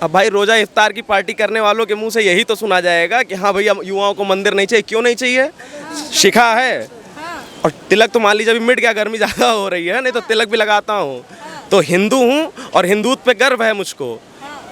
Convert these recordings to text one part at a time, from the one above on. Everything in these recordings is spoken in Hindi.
अब भाई रोजा इफ्तार की पार्टी करने वालों के मुंह से यही तो सुना जाएगा कि हाँ भैया युवाओं को मंदिर नहीं चाहिए। क्यों नहीं चाहिए? शिखा है। और तिलक तो मान लीजिए अभी मिट गया, गर्मी ज़्यादा हो रही है, नहीं तो तिलक भी लगाता हूँ। तो हिंदू हूँ और हिंदुत्व पे गर्व है मुझको।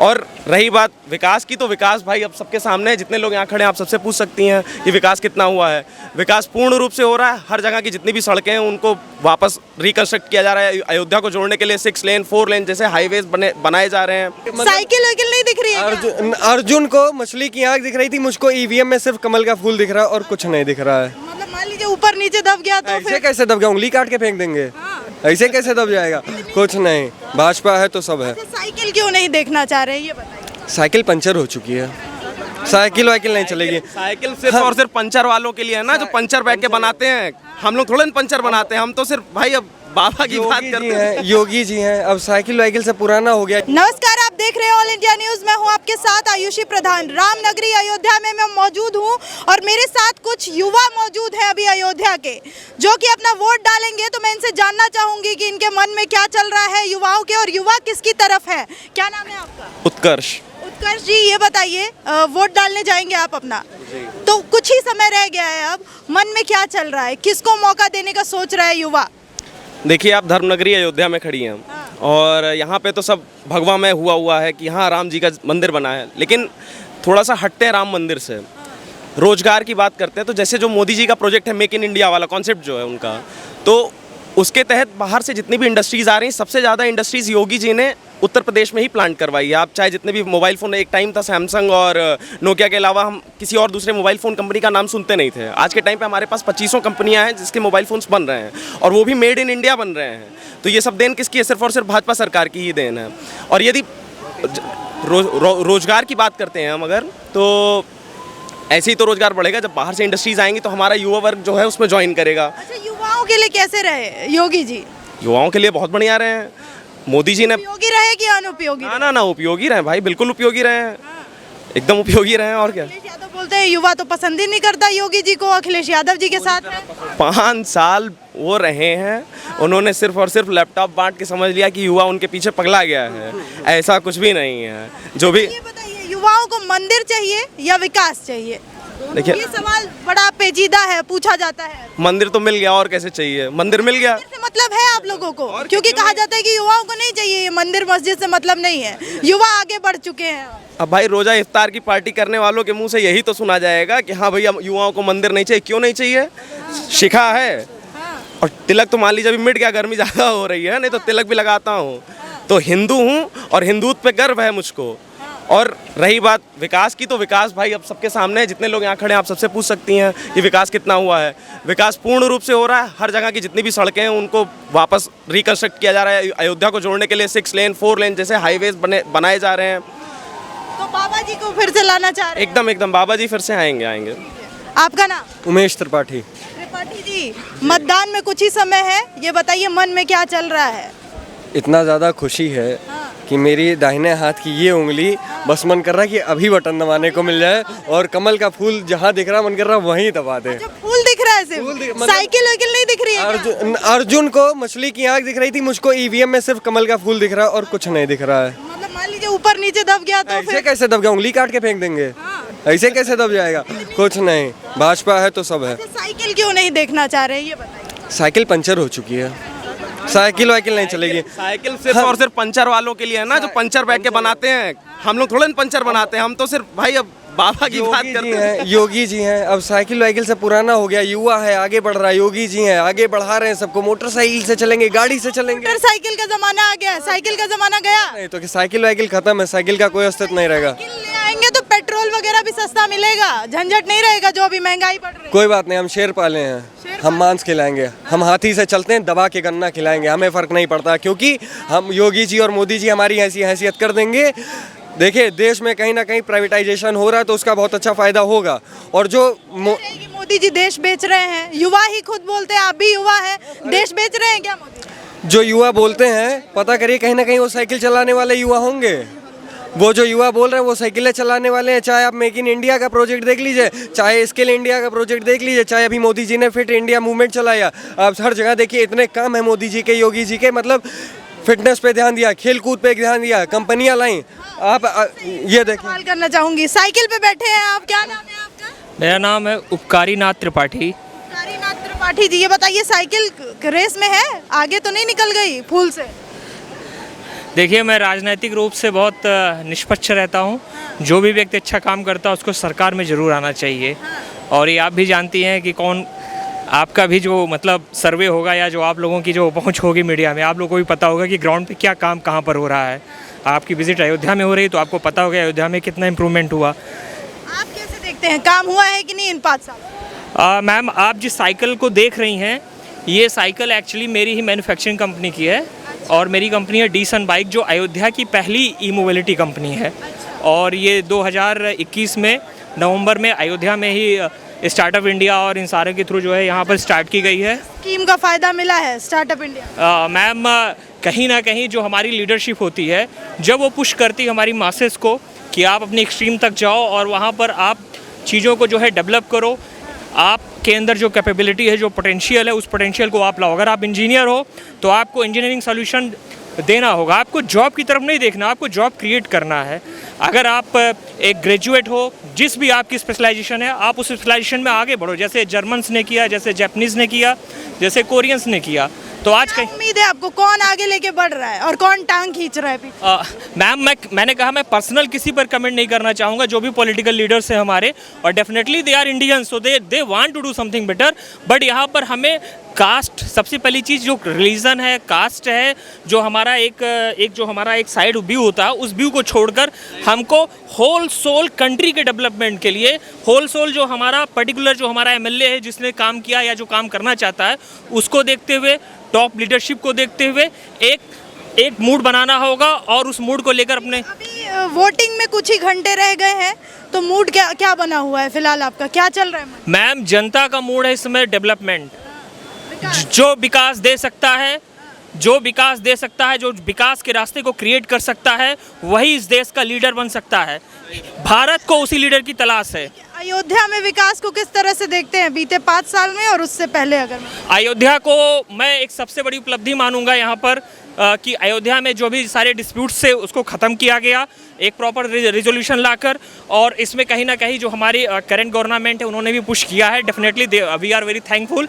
और रही बात विकास की, तो विकास भाई अब सबके सामने है। जितने लोग यहाँ खड़े हैं आप सबसे पूछ सकती हैं कि विकास कितना हुआ है। विकास पूर्ण रूप से हो रहा है। हर जगह की जितनी भी सड़कें हैं उनको वापस रिकंस्ट्रक्ट किया जा रहा है। अयोध्या को जोड़ने के लिए 6 लेन 4 लेन जैसे हाईवेज बनाए जा रहे हैं। साइकिल वाइकिल नहीं दिख रही है अर्जुन को मछली की आंख दिख रही थी, मुझको ईवीएम में सिर्फ कमल का फूल दिख रहा है और कुछ नहीं दिख रहा है। मतलब मान लीजिए ऊपर नीचे दब गया तो ऐसे कैसे दब गया? उंगली काट के फेंक देंगे। ऐसे कैसे दब जाएगा? कुछ नहीं, भाजपा है तो सब है। साइकिल क्यों नहीं देखना चाह रहे हैं ये बताइए। साइकिल पंचर हो चुकी है, साइकिल वाइकिल नहीं चलेगी। साइकिल सिर्फ और सिर्फ पंचर वालों के लिए है ना, जो पंचर बैठ के बनाते हैं। हम लोग थोड़े पंचर बनाते हैं, हम तो सिर्फ भाई अब बाबा की बात करते हैं। योगी जी हैं, अब साइकिल वाइकिल से पुराना हो गया। नमस्कार, आप देख रहे हैं ऑल इंडिया न्यूज। मैं हूं आपके साथ आयुषी प्रधान। रामनगरी अयोध्या में मैं मौजूद हूं और मेरे साथ कुछ युवा मौजूद हैं अभी अयोध्या के, जो कि अपना वोट डालेंगे। तो मैं इनसे जानना चाहूंगी कि इनके मन में क्या चल रहा है युवाओं के, और युवा किसकी तरफ है। क्या नाम है आपका? उत्कर्ष। उत्कर्ष जी, ये बताइए, वोट डालने जाएंगे आप अपना, तो कुछ ही समय रह गया है, अब मन में क्या चल रहा है? किसको मौका देने का सोच रहा है युवा? देखिए, आप धर्मनगरी अयोध्या में खड़ी हैं और यहाँ पे तो सब भगवामय हुआ है कि हाँ राम जी का मंदिर बना है, लेकिन थोड़ा सा हटते हैं राम मंदिर से। रोजगार की बात करते हैं तो जैसे जो मोदी जी का प्रोजेक्ट है मेक इन इंडिया वाला कॉन्सेप्ट जो है उनका, तो उसके तहत बाहर से जितनी भी इंडस्ट्रीज़ आ रही हैं, सबसे ज़्यादा इंडस्ट्रीज़ योगी जी ने उत्तर प्रदेश में ही प्लांट करवाई है। आप चाहे जितने भी मोबाइल फ़ोन, एक टाइम था सैमसंग और नोकिया के अलावा हम किसी और दूसरे मोबाइल फ़ोन कंपनी का नाम सुनते नहीं थे। आज के टाइम पे हमारे पास 2500 कंपनियां हैं जिसके मोबाइल फ़ोन्स बन रहे हैं और वो भी मेड इन इंडिया बन रहे हैं। तो ये सब देन किसकी है? सिर्फ और सिर्फ भाजपा सरकार की ही देन है। और यदि रोजगार की बात करते हैं हम अगर, तो ऐसे ही तो रोजगार बढ़ेगा जब बाहर से इंडस्ट्रीज आएंगी, तो हमारा युवा वर्ग जो है उसमें ज्वाइन करेगा। अच्छा, युवाओं के लिए कैसे रहे योगी जी? युवाओं के लिए बहुत बढ़िया रहे हैं मोदी जी ने। उपयोगी रहे कि अनुपयोगी? ना उपयोगी रहे भाई, बिल्कुल उपयोगी रहे हैं, एकदम उपयोगी रहे हैं। और क्या? अखिलेश यादव बोलते हैं युवा तो पसंद ही नहीं करता योगी जी को, अखिलेश यादव जी के साथ है। 5 साल वो रहे हैं, उन्होंने सिर्फ और सिर्फ लैपटॉप बांट के समझ लिया कि युवा उनके पीछे पगला गया है। ऐसा कुछ भी नहीं है। जो भी ये बताइए, युवाओं को मंदिर चाहिए या विकास चाहिए? देखिए, ये सवाल बड़ा पेचीदा है, पूछा जाता है। मंदिर तो मिल गया, और कैसे चाहिए? मंदिर मिल गया से मतलब है आप लोगों को, क्योंकि कहा जाता है कि युवाओं को नहीं चाहिए ये मंदिर मस्जिद से मतलब नहीं है, युवा आगे बढ़ चुके हैं। अब भाई रोजा इफ्तार की पार्टी करने वालों के मुंह से यही तो सुना जाएगा कि हाँ भैया युवाओं को मंदिर नहीं चाहिए। क्यों नहीं चाहिए? शिखा है। और तिलक तो मान लीजिए अभी मिट गया, गर्मी ज़्यादा हो रही है, नहीं तो तिलक भी लगाता हूँ। तो हिंदू हूँ और हिंदुत्व पे गर्व है मुझको। और रही बात विकास की, तो विकास भाई अब सबके सामने है। जितने लोग यहाँ खड़े हैं आप सबसे पूछ सकती हैं कि विकास कितना हुआ है। विकास पूर्ण रूप से हो रहा है। हर जगह की जितनी भी सड़कें हैं उनको वापस रिकंस्ट्रक्ट किया जा रहा है। अयोध्या को जोड़ने के लिए 6 लेन 4 लेन जैसे हाईवेज बनाए जा रहे हैं। तो बाबा जी को फिर से लाना चाह रहे हैं? एकदम बाबा जी फिर से आएंगे। आपका नाम? उमेश त्रिपाठी। त्रिपाठी जी, मतदान में कुछ ही समय है, ये बताइए मन में क्या चल रहा है? इतना ज़्यादा खुशी है कि मेरी दाहिने हाथ की ये उंगली बस मन कर रहा है कि अभी बटन दबाने को मिल जाए और कमल का फूल जहाँ दिख रहा मन कर रहा वहीं दबा दे। अच्छा, फूल दिख रहा है सिर्फ? मतलब साइकिल वाइकिल नहीं दिख रही है? अर्जुन को मछली की आंख दिख रही थी, मुझको ईवीएम में सिर्फ कमल का फूल दिख रहा है और कुछ नहीं दिख रहा है। मतलब मान लीजिए ऊपर नीचे दब गया तो ऐसे कैसे दब गया? उंगली काट के फेंक देंगे। ऐसे कैसे दब जाएगा? कुछ नहीं, भाजपा है तो सब है। साइकिल क्यों नहीं देखना चाह रहे हैं ये बताइए। साइकिल पंचर हो चुकी है, साइकिल वाइकिल नहीं चलेगी। साइकिल सिर्फ और सिर्फ पंचर वालों के लिए है ना, जो पंचर बैठ के बनाते हैं। हम लोग थोड़े पंचर बनाते हैं, हम तो सिर्फ भाई अब बाबा की बात करते हैं। योगी जी हैं, अब साइकिल वाइकिल से पुराना हो गया, युवा है, आगे बढ़ रहा है। योगी जी हैं, आगे बढ़ा रहे हैं सबको। मोटरसाइकिल से चलेंगे, गाड़ी से चलेंगे। मोटरसाइकिल का जमाना आ गया, साइकिल का जमाना गया। नहीं तो कि साइकिल वाइकिल खत्म है, साइकिल का कोई अस्तित्व नहीं रहेगा। साइकिल ले आएंगे तो पेट्रोल वगैरह भी सस्ता मिलेगा, झंझट नहीं रहेगा जो अभी महंगाई बढ़ रही है। कोई बात नहीं, हम शेर पाले हैं, हम मांस खिलाएंगे। हम हाथी से चलते हैं, दबा के गन्ना खिलाएंगे, हमें फर्क नहीं पड़ता, क्योंकि हम योगी जी और मोदी जी हमारी ऐसी हैसियत कर देंगे। देखिए, देश में कहीं ना कहीं प्राइवेटाइजेशन हो रहा है तो उसका बहुत अच्छा फायदा होगा। और जो मोदी जी देश बेच रहे हैं, युवा ही खुद बोलते हैं, आप भी युवा हैं, देश बेच रहे हैं क्या मोदी? जो युवा बोलते हैं, पता करिए कहीं ना कहीं वो साइकिल चलाने वाले युवा होंगे। वो जो युवा बोल रहे हैं वो साइकिलें चलाने वाले हैं। चाहे आप मेक इन इंडिया का प्रोजेक्ट देख लीजिए, चाहे स्किल इंडिया का प्रोजेक्ट देख लीजिए, चाहे अभी मोदी जी ने फिट इंडिया मूवमेंट चलाया। आप हर जगह देखिए, इतने काम है मोदी जी के, योगी जी के, मतलब फिटनेस पे ध्यान दिया, खेल कूद पे ध्यान दिया, कंपनियां लाई। आप ये देखिए, सवाल करना चाहूंगी, साइकिल पे बैठे हैं आप, क्या नाम है आपका? मेरा नाम है उपकारी नाथ त्रिपाठी। कारनाथ त्रिपाठी जी, ये बताइए साइकिल रेस में है, आगे तो नहीं निकल गई फूल से? देखिए, मैं राजनीतिक रूप से बहुत निष्पक्ष रहता हूँ। जो भी व्यक्ति अच्छा काम करता है उसको सरकार में ज़रूर आना चाहिए। और ये आप भी जानती हैं कि कौन आपका भी जो मतलब सर्वे होगा या जो आप लोगों की जो पहुँच होगी मीडिया में, आप लोगों को भी पता होगा कि ग्राउंड पे क्या काम कहाँ पर हो रहा है। आपकी विजिट अयोध्या में हो रही है तो आपको पता होगा अयोध्या में कितना इम्प्रूवमेंट हुआ। आप कैसे देखते हैं, काम हुआ है कि नहीं इन 5 साल? मैम, आप जिस साइकिल को देख रही हैं, ये साइकिल एक्चुअली मेरी ही मैन्युफैक्चरिंग कंपनी की है। और मेरी कंपनी है डी-सन बाइक, जो अयोध्या की पहली ई मोबिलिटी कंपनी है। और ये 2021 में नवंबर में अयोध्या में ही स्टार्टअप इंडिया और इन सारे के थ्रू जो है यहाँ पर स्टार्ट की गई है। स्कीम का फायदा मिला है स्टार्टअप इंडिया? मैम, कहीं ना कहीं जो हमारी लीडरशिप होती है, जब वो पुश करती है हमारी मासेस को कि आप अपनी एक्सट्रीम तक जाओ और वहाँ पर आप चीज़ों को जो है डेवलप करो, आपके अंदर जो कैपेबिलिटी है, जो पोटेंशियल है, उस पोटेंशियल को आप लाओ। अगर आप इंजीनियर हो तो आपको इंजीनियरिंग सॉल्यूशन देना होगा, आपको जॉब की तरफ नहीं देखना, आपको जॉब क्रिएट करना है। अगर आप एक ग्रेजुएट हो, जिस भी आपकी स्पेशलाइजेशन है, आप उस स्पेशलाइजेशन में आगे बढ़ो, जैसे जर्मन्स ने किया, जैसे जापानीज़ ने किया, जैसे कोरियंस ने किया। तो आज क्या उम्मीद है आपको, कौन आगे लेके बढ़ रहा है और कौन टांग खींच रहा है पीछे? मैम, मैंने कहा मैं पर्सनल किसी पर कमेंट नहीं करना चाहूँगा। जो भी पॉलिटिकल लीडर्स हैं हमारे, और definitely they are Indians, so they want to do something better. But यहाँ पर हमें कास्ट, सबसे पहली चीज़ जो रिलीजन है, कास्ट है, जो हमारा एक साइड व्यू होता है, उस व्यू को छोड़कर हमको होल सोल कंट्री के डेवलपमेंट के लिए, होल सोल जो हमारा पर्टिकुलर जो हमारा एमएलए है जिसने काम किया या जो काम करना चाहता है, उसको देखते हुए, टॉप लीडरशिप को देखते हुए एक मूड बनाना होगा और उस मूड को लेकर अपने अभी वोटिंग में कुछ ही घंटे रह गए हैं, तो मूड क्या बना हुआ है फिलहाल आपका, क्या चल रहा है मन? मैम, जनता का मूड है इस समय डेवलपमेंट। जो विकास दे सकता है, जो विकास के रास्ते को क्रिएट कर सकता है, वही इस देश का लीडर बन सकता है। भारत को उसी लीडर की तलाश है। अयोध्या में विकास को किस तरह से देखते हैं बीते 5 साल में और उससे पहले? अगर अयोध्या को मैं एक सबसे बड़ी उपलब्धि मानूंगा यहाँ पर कि अयोध्या में जो भी सारे डिस्प्यूट्स से उसको ख़त्म किया गया, एक प्रॉपर रिजोल्यूशन लाकर। और इसमें कहीं ना कहीं जो हमारी करंट गवर्नमेंट है उन्होंने भी पुश किया है। Definitely we are very thankful.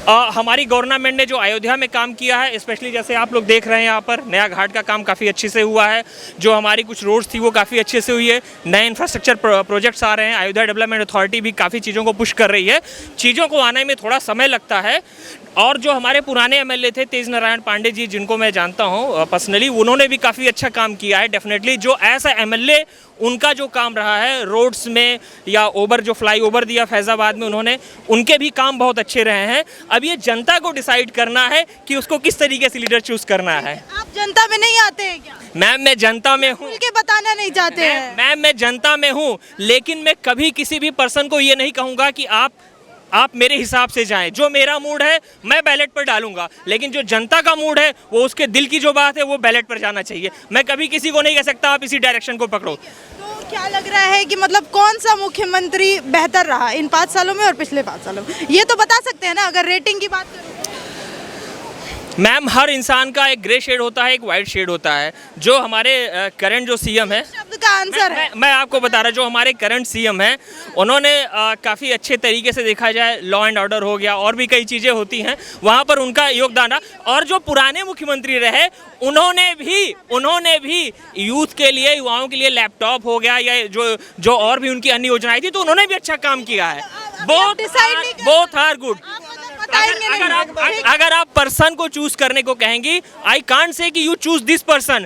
हमारी गवर्नमेंट ने जो अयोध्या में काम किया है, स्पेशली जैसे आप लोग देख रहे हैं यहाँ पर नया घाट का काम काफ़ी अच्छे से हुआ है। जो हमारी कुछ रोड्स थी वो काफ़ी अच्छे से हुई है। नए इंफ्रास्ट्रक्चर प्रोजेक्ट्स आ रहे हैं। अयोध्या डेवलपमेंट अथॉरिटी भी काफ़ी चीज़ों को पुश कर रही है। चीज़ों को आने में थोड़ा समय लगता है। और जो हमारे पुराने एमएलए थे तेज नारायण पांडे जी, जिनको मैं जानता हूँ पर्सनली, उन्होंने भी काफ़ी अच्छा काम किया है। डेफिनेटली जो ऐसा एमएलए, उनका जो काम रहा है रोड्स में या जो फ्लाई ओवर दिया फैज़ाबाद में, उनके भी काम बहुत अच्छे रहे हैं। अब ये जनता को डिसाइड करना है कि उसको किस तरीके से लीडर चूज करना है। आप जनता में नहीं आते हैं क्या? मैम, मैं जनता में हूँ। खुल के बताना नहीं चाहते हैं? मैम, मैं जनता में हूँ, लेकिन मैं कभी किसी भी पर्सन को ये नहीं कहूँगा कि आप मेरे हिसाब से जाएं। जो मेरा मूड है मैं बैलेट पर डालूंगा, लेकिन जो जनता का मूड है, वो उसके दिल की जो बात है, वो बैलेट पर जाना चाहिए। मैं कभी किसी को नहीं कह सकता आप इसी डायरेक्शन को पकड़ो। तो क्या लग रहा है कि मतलब कौन सा मुख्यमंत्री बेहतर रहा इन 5 सालों में और पिछले 5 सालों में? ये तो बता सकते हैं ना, अगर रेटिंग की बात करें। मैम, हर इंसान का एक ग्रे शेड होता है, एक वाइट शेड होता है। जो हमारे करंट जो सीएम है, शब्द का आंसर है। मैं आपको बता रहा, जो हमारे करंट सीएम हैं, उन्होंने काफ़ी अच्छे तरीके से देखा जाए, लॉ एंड ऑर्डर हो गया और भी कई चीज़ें होती हैं, वहाँ पर उनका योगदान रहा। और जो पुराने मुख्यमंत्री रहे, उन्होंने भी यूथ के लिए, युवाओं के लिए लैपटॉप हो गया या जो और भी उनकी अन्य योजनाएं थी, तो उन्होंने भी अच्छा काम किया है। Both are good. अगर आप पर्सन को चूज करने को कहेंगी, आई कांट से कि you choose this person,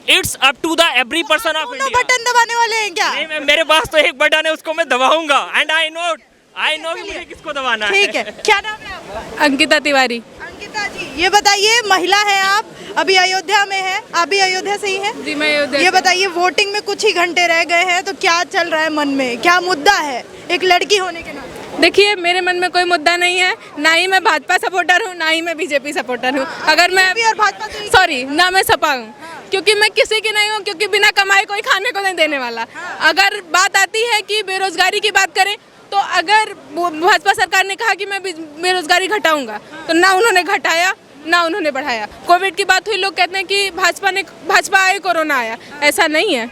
it's up to the every person of India. Button दबाने वाले हैं क्या? नहीं, मेरे पास तो एक बटन है, उसको मैं दबाऊंगा। एंड आई नो कि मुझे किसको दबाना है। ठीक है, क्या नाम है आपका? अंकिता तिवारी। अंकिता जी, ये बताइए, महिला है आप, अभी अयोध्या में है, आप भी अयोध्या से ही हैं? जी, मैं अयोध्या। ये बताइए, वोटिंग में कुछ ही घंटे रह गए हैं, तो क्या चल रहा है मन में, क्या मुद्दा है एक लड़की होने के नाते? देखिए, मेरे मन में कोई मुद्दा नहीं है, ना ही मैं भाजपा सपोर्टर हूँ, ना ही मैं बीजेपी सपोर्टर हूँ। अगर मैं और भाजपा से सॉरी ना मैं सपा हूँ, क्योंकि मैं किसी की नहीं हूँ, क्योंकि बिना कमाए कोई खाने को नहीं देने वाला। अगर बात आती है कि बेरोजगारी की बात करें, तो अगर भाजपा सरकार ने कहा कि मैं बेरोजगारी घटाऊंगा, तो ना उन्होंने घटाया, ना उन्होंने बढ़ाया। कोविड की बात हुई, लोग कहते हैं कि भाजपा आए कोरोना आया, ऐसा नहीं है।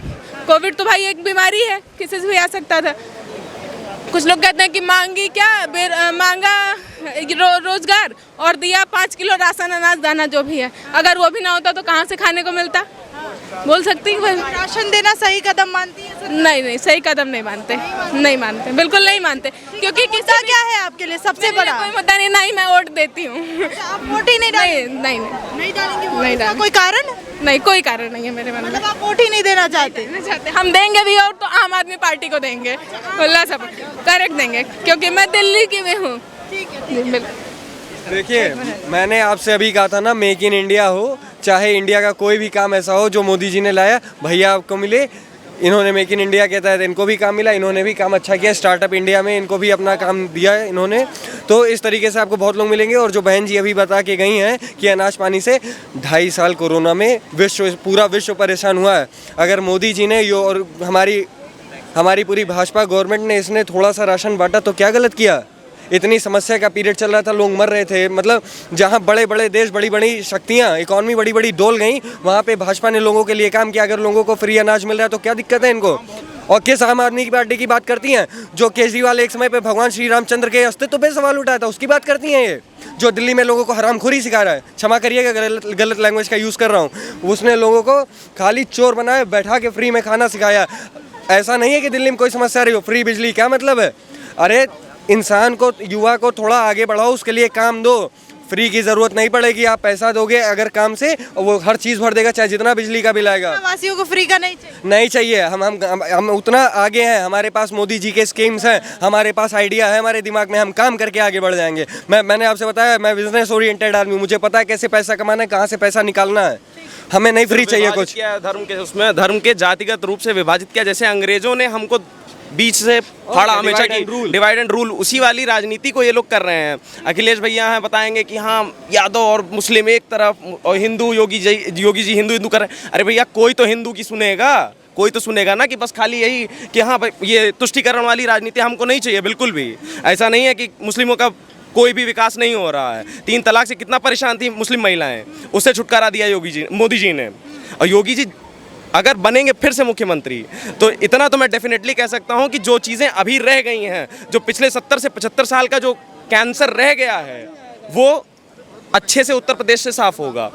कोविड तो भाई एक बीमारी है, किसी से भी आ सकता था। कुछ लोग कहते हैं कि मांगा रोजगार और दिया 5 किलो राशन अनाज दाना जो भी है, अगर वो भी ना होता तो कहाँ से खाने को मिलता? बोल सकती हूँ। राशन देना सही कदम मानती है? नहीं, सही कदम नहीं मानते, नहीं मानते, बिल्कुल नहीं मानते। क्योंकि मुद्दा क्या है आपके लिए सबसे बड़ा? कोई मुद्दा नहीं, ना ही मैं वोट देती हूँ। आप वोट ही नहीं डालेंगे? नहीं नहीं डालेंगे वोट? नहीं इसका डालेंगे। कोई कारण? नहीं, कोई कारण नहीं है मेरे मन में। मतलब आप वोट ही नहीं देना चाहते? हम देंगे भी और तो आम आदमी पार्टी को देंगे, खुला सब करेक्ट देंगे, क्योंकि मैं दिल्ली की में हूँ। देखिए, मैंने आपसे अभी कहा था ना, मेक इन इंडिया हो, चाहे इंडिया का कोई भी काम ऐसा हो जो मोदी जी ने लाया, भैया आपको मिले। इन्होंने मेक इन इंडिया के तहत इनको भी काम मिला, इन्होंने भी काम अच्छा किया। स्टार्टअप इंडिया में इनको भी अपना काम दिया है इन्होंने। तो इस तरीके से आपको बहुत लोग मिलेंगे। और जो बहन जी अभी बता के गई हैं कि अनाज पानी से 2.5 साल कोरोना में पूरा विश्व परेशान हुआ है। अगर मोदी जी ने और हमारी पूरी भाजपा गवर्नमेंट ने इसने थोड़ा सा राशन बांटा तो क्या गलत किया? इतनी समस्या का पीरियड चल रहा था, लोग मर रहे थे। मतलब जहाँ बड़े बड़े देश, बड़ी बड़ी शक्तियाँ, इकॉनमी बड़ी बड़ी डोल गई, वहाँ पे भाजपा ने लोगों के लिए काम किया। अगर लोगों को फ्री अनाज मिल रहा है तो क्या दिक्कत है इनको? और किस आम आदमी की पार्टी की बात करती हैं? जो केजरीवाल एक समय पे भगवान श्री रामचंद्र के अस्तित्व पे सवाल उठाया था, उसकी बात करती हैं ये? जो दिल्ली में लोगों को हरामखोरी सिखा रहा है, क्षमा करिएगा गलत लैंग्वेज का यूज़ कर रहा हूँ, उसने लोगों को खाली चोर बनाए, बैठा के फ्री में खाना सिखाया। ऐसा नहीं है कि दिल्ली में कोई समस्या रही हो। फ्री बिजली क्या मतलब है? अरे इंसान को, युवा को थोड़ा आगे बढ़ाओ, उसके लिए काम दो। फ्री की ज़रूरत नहीं पड़ेगी, आप पैसा दोगे अगर काम से, वो हर चीज़ भर देगा, चाहे जितना बिजली का बिल आएगा। वासियों को फ्री का नहीं चाहिए? नहीं चाहिए। हम उतना आगे हैं, हमारे पास मोदी जी के स्कीम्स हैं, हमारे पास आइडिया है, हमारे दिमाग में, हम काम करके आगे बढ़ जाएंगे। मैंने आपसे बताया, मैं बिजनेस ओरिएंटेड आदमी, मुझे पता है कैसे पैसा कमाना है, कहाँ से पैसा निकालना है। हमें नहीं फ्री चाहिए कुछ। धर्म के जातिगत रूप से विभाजित किया, जैसे अंग्रेजों ने हमको बीच से फाड़ा हमेशा की, डिवाइड एंड रूल, उसी वाली राजनीति को ये लोग कर रहे हैं। अखिलेश भैया हैं, बताएंगे कि हाँ यादव और मुस्लिम एक तरफ और हिंदू, योगी जी हिंदू कर रहे हैं। अरे भैया, कोई तो हिंदू की सुनेगा, कोई तो सुनेगा ना कि बस खाली यही कि हाँ भाई ये तुष्टिकरण वाली राजनीति हमको नहीं चाहिए। बिल्कुल भी ऐसा नहीं है कि मुस्लिमों का कोई भी विकास नहीं हो रहा है। 3 तलाक से कितना परेशान थी मुस्लिम महिलाएं, उससे छुटकारा दिया मोदी जी ने। और योगी जी अगर बनेंगे फिर से मुख्यमंत्री, तो इतना तो मैं डेफिनेटली कह सकता हूं कि जो चीज़ें अभी रह गई हैं, जो पिछले 70 से 75 साल का जो कैंसर रह गया है, वो अच्छे से उत्तर प्रदेश से साफ होगा।